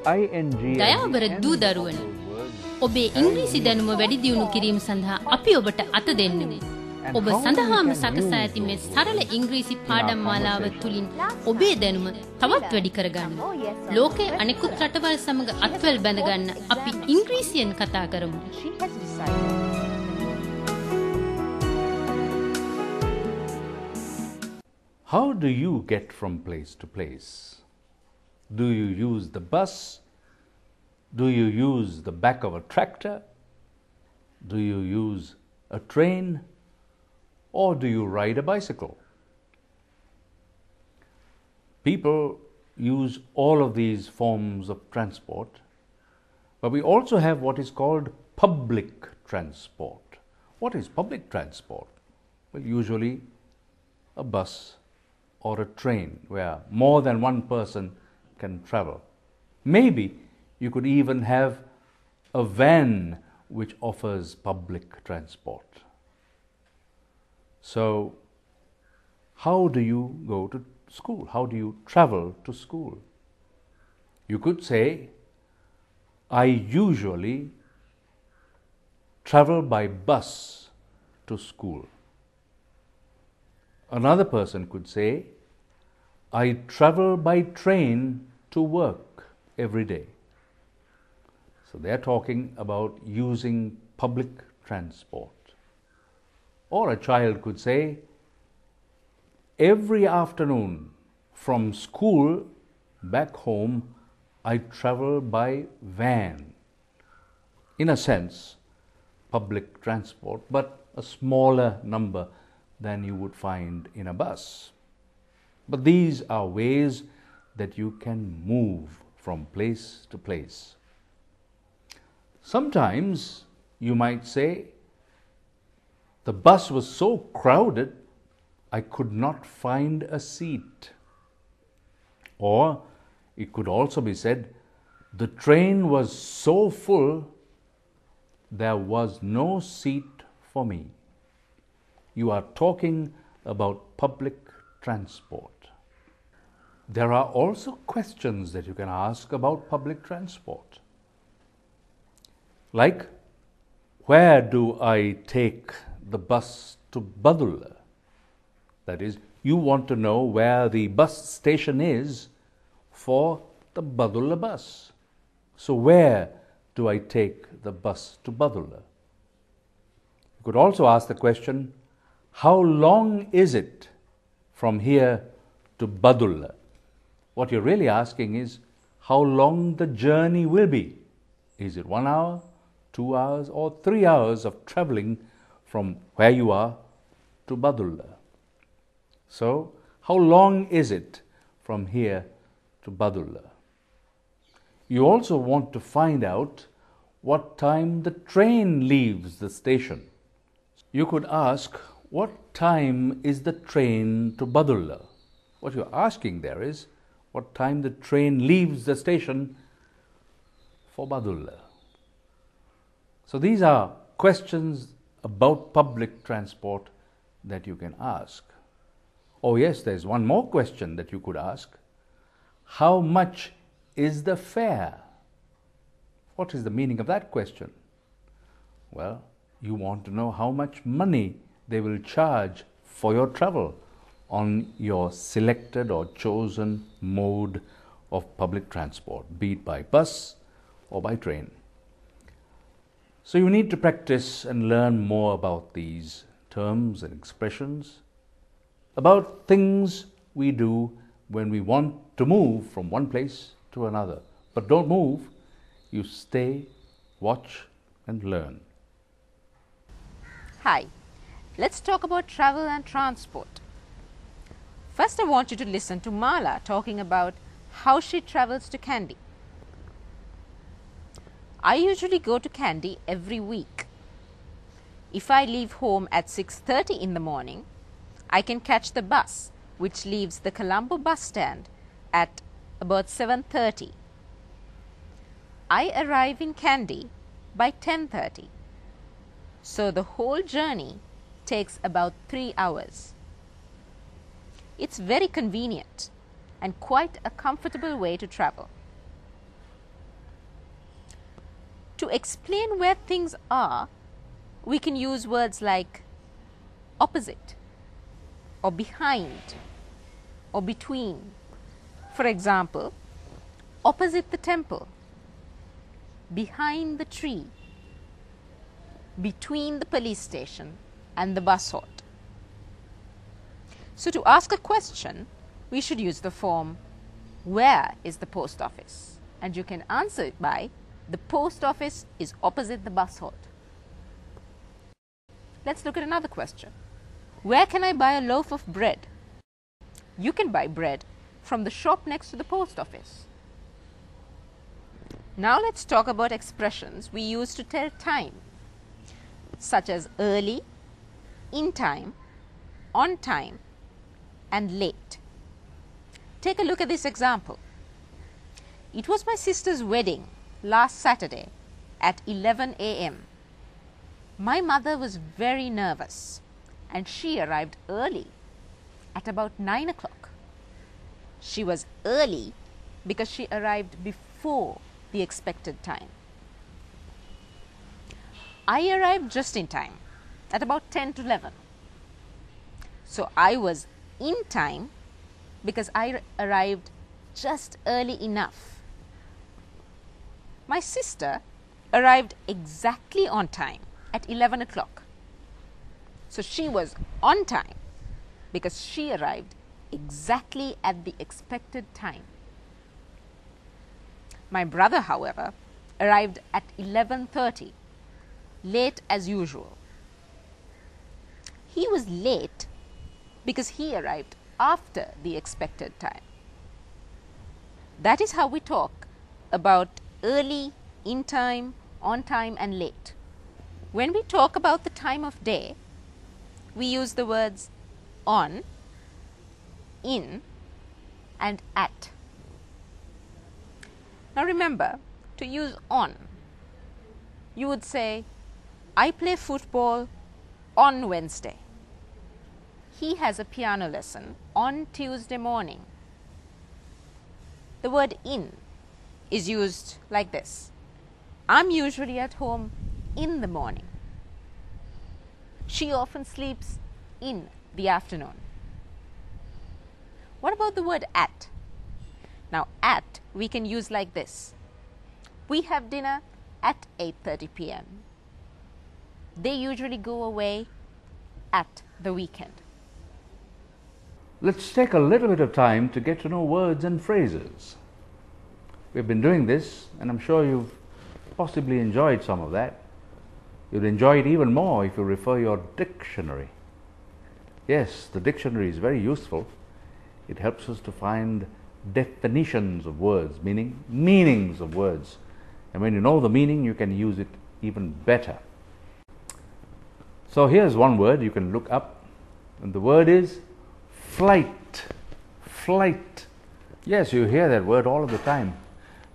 දයාවර දූ දරුවනි, ඔබේ ඉංග්‍රීසි දැනුම වැඩි දියුණු කිරීම සඳහා අපි ඔබට අත දෙන්නෙමු. ඔබ සඳහාම සකසා ඇති මේ සරල ඉංග්‍රීසි පාඩම් මාලාව තුලින් ඔබේ දැනුම තවත් වැඩි කරගන්න. ලෝකයේ අනෙකුත් රටවල් සමග අත්වැල් බැඳගන්න අපි ඉංග්‍රීසියෙන් කතා කරමු. How do you get from place to place? Do you use the bus? Do you use the back of a tractor? Do you use a train? Or do you ride a bicycle? People use all of these forms of transport, but we also have what is called public transport. What is public transport? Well, usually a bus or a train where more than one person can travel. Maybe you could even have a van which offers public transport. So, how do you go to school? How do you travel to school? You could say, I usually travel by bus to school. Another person could say, I travel by train to work every day. So they are talking about using public transport. Or a child could say, every afternoon from school back home, I travel by van. In a sense, public transport, but a smaller number than you would find in a bus. But these are ways that you can move from place to place. Sometimes you might say, the bus was so crowded, I could not find a seat. Or it could also be said, the train was so full, there was no seat for me. You are talking about public transport. There are also questions that you can ask about public transport. Like, where do I take the bus to Badulla? That is, you want to know where the bus station is for the Badulla bus. So where do I take the bus to Badulla? You could also ask the question, how long is it from here to Badulla? What you're really asking is how long the journey will be. Is it 1 hour, 2 hours, or 3 hours of traveling from where you are to Badulla? So, how long is it from here to Badulla? You also want to find out what time the train leaves the station. You could ask, what time is the train to Badulla? What you're asking there is, what time the train leaves the station for Badulla. So these are questions about public transport that you can ask. Oh yes, there's one more question that you could ask. How much is the fare? What is the meaning of that question? Well, you want to know how much money they will charge for your travel on your selected or chosen mode of public transport, be it by bus or by train. So you need to practice and learn more about these terms and expressions, about things we do when we want to move from one place to another. But don't move, you stay, watch and learn. Hi, let's talk about travel and transport. First, I want you to listen to Mala talking about how she travels to Kandy. I usually go to Kandy every week. If I leave home at 6:30 in the morning, I can catch the bus which leaves the Colombo bus stand at about 7:30. I arrive in Kandy by 10:30. So the whole journey takes about 3 hours. It's very convenient and quite a comfortable way to travel. To explain where things are, we can use words like opposite, or behind, or between. For example, opposite the temple, behind the tree, between the police station and the bus halt. So to ask a question, we should use the form, where is the post office? And you can answer it by, the post office is opposite the bus halt. Let's look at another question. Where can I buy a loaf of bread? You can buy bread from the shop next to the post office. Now let's talk about expressions we use to tell time, such as early, in time, on time, and late. Take a look at this example. It was my sister's wedding last Saturday at 11 a.m. My mother was very nervous and she arrived early at about 9 o'clock. She was early because she arrived before the expected time. I arrived just in time at about 10 to 11. So I was in time because I arrived just early enough. My sister arrived exactly on time at 11 o'clock. So she was on time because she arrived exactly at the expected time. My brother, however, arrived at 11:30, late as usual. He was late because he arrived after the expected time. That is how we talk about early, in time, on time, and late. When we talk about the time of day, we use the words on, in, and at. Now remember, to use on, you would say, I play football on Wednesday. He has a piano lesson on Tuesday morning. The word in is used like this. I'm usually at home in the morning. She often sleeps in the afternoon. What about the word at? Now at we can use like this. We have dinner at 8:30 p.m. They usually go away at the weekend. Let's take a little bit of time to get to know words and phrases. We've been doing this, and I'm sure you've possibly enjoyed some of that. You'll enjoy it even more if you refer your dictionary. Yes, the dictionary is very useful. It helps us to find definitions of words, meaning meanings of words. And when you know the meaning, you can use it even better. So here's one word you can look up, and the word is flight. Flight. Yes, you hear that word all of the time.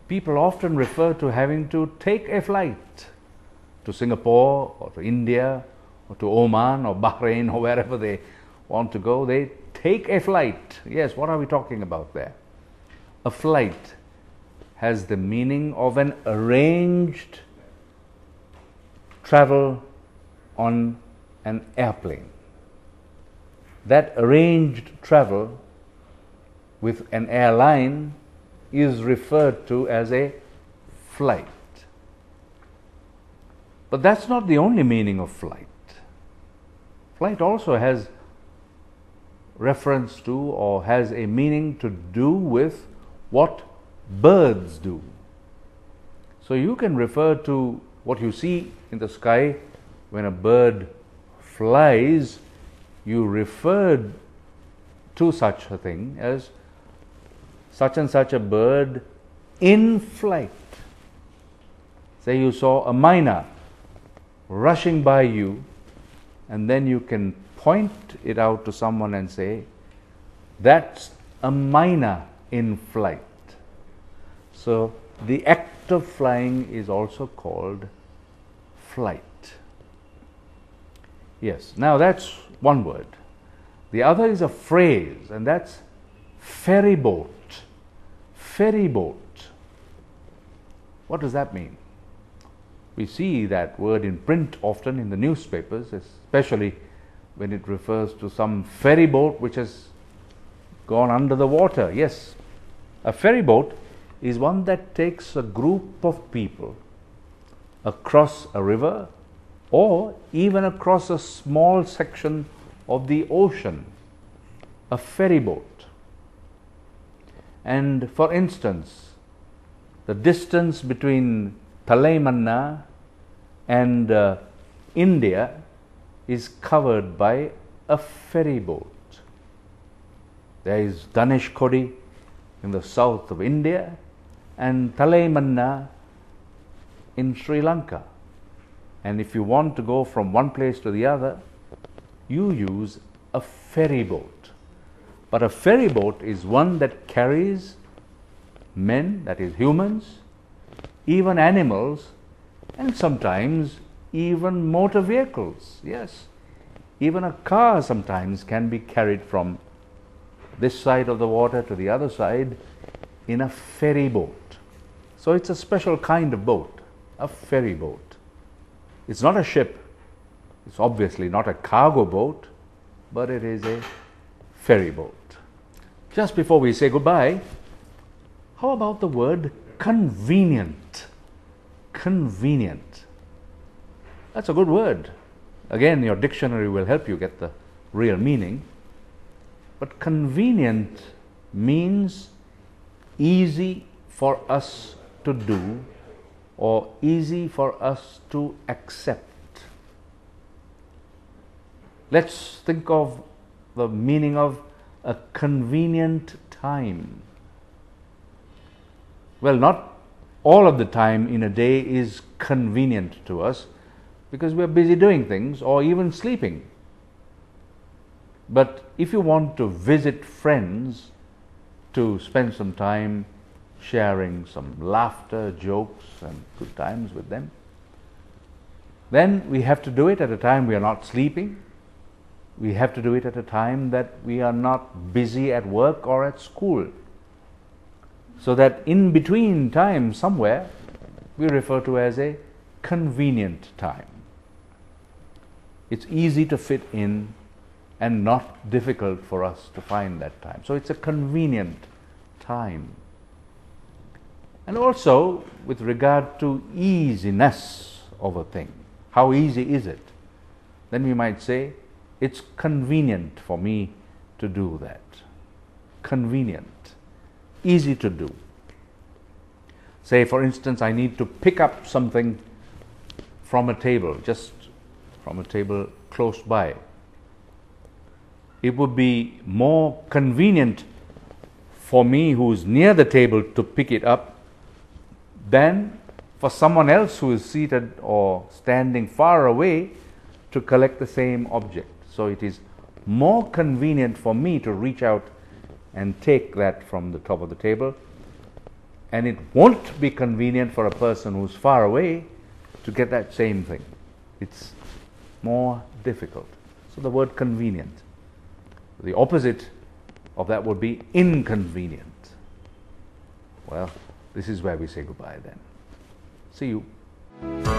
People often refer to having to take a flight to Singapore or to India or to Oman or Bahrain or wherever they want to go. They take a flight. Yes, what are we talking about there? A flight has the meaning of an arranged travel on an airplane. That arranged travel with an airline is referred to as a flight. But that's not the only meaning of flight. Flight also has reference to or has a meaning to do with what birds do. So you can refer to what you see in the sky when a bird flies. You referred to such a thing as such and such a bird in flight. Say you saw a myna rushing by you, and then you can point it out to someone and say, that's a myna in flight. So the act of flying is also called flight. Yes, now that's one word. The other is a phrase, and that's ferry boat. Ferry boat. What does that mean? We see that word in print often in the newspapers, especially when it refers to some ferry boat which has gone under the water. Yes, a ferry boat is one that takes a group of people across a river or even across a small section of the ocean. A ferry boat. And for instance, the distance between Talaimanna and India is covered by a ferry boat. There is Dhaneshkodi in the south of India and Talaimanna in Sri Lanka. And if you want to go from one place to the other, you use a ferry boat. But a ferry boat is one that carries men, that is humans, even animals, and sometimes even motor vehicles. Yes, even a car sometimes can be carried from this side of the water to the other side in a ferry boat. So it's a special kind of boat, a ferry boat. It's not a ship, it's obviously not a cargo boat, but it is a ferry boat. Just before we say goodbye, how about the word convenient? Convenient. That's a good word. Again, your dictionary will help you get the real meaning. But convenient means easy for us to do or easy for us to accept. Let's think of the meaning of a convenient time. Well, not all of the time in a day is convenient to us because we're busy doing things or even sleeping. But if you want to visit friends to spend some time sharing some laughter, jokes and good times with them, then we have to do it at a time we are not sleeping. We have to do it at a time that we are not busy at work or at school. So that in between time somewhere we refer to as a convenient time. It's easy to fit in and not difficult for us to find that time. So it's a convenient time. And also with regard to easiness of a thing, how easy is it? Then we might say, it's convenient for me to do that. Convenient, easy to do. Say for instance, I need to pick up something from a table, just from a table close by. It would be more convenient for me who's near the table to pick it up than for someone else who is seated or standing far away to collect the same object. So it is more convenient for me to reach out and take that from the top of the table, and it won't be convenient for a person who's far away to get that same thing. It's more difficult. So the word convenient. The opposite of that would be inconvenient. Well, this is where we say goodbye then. See you.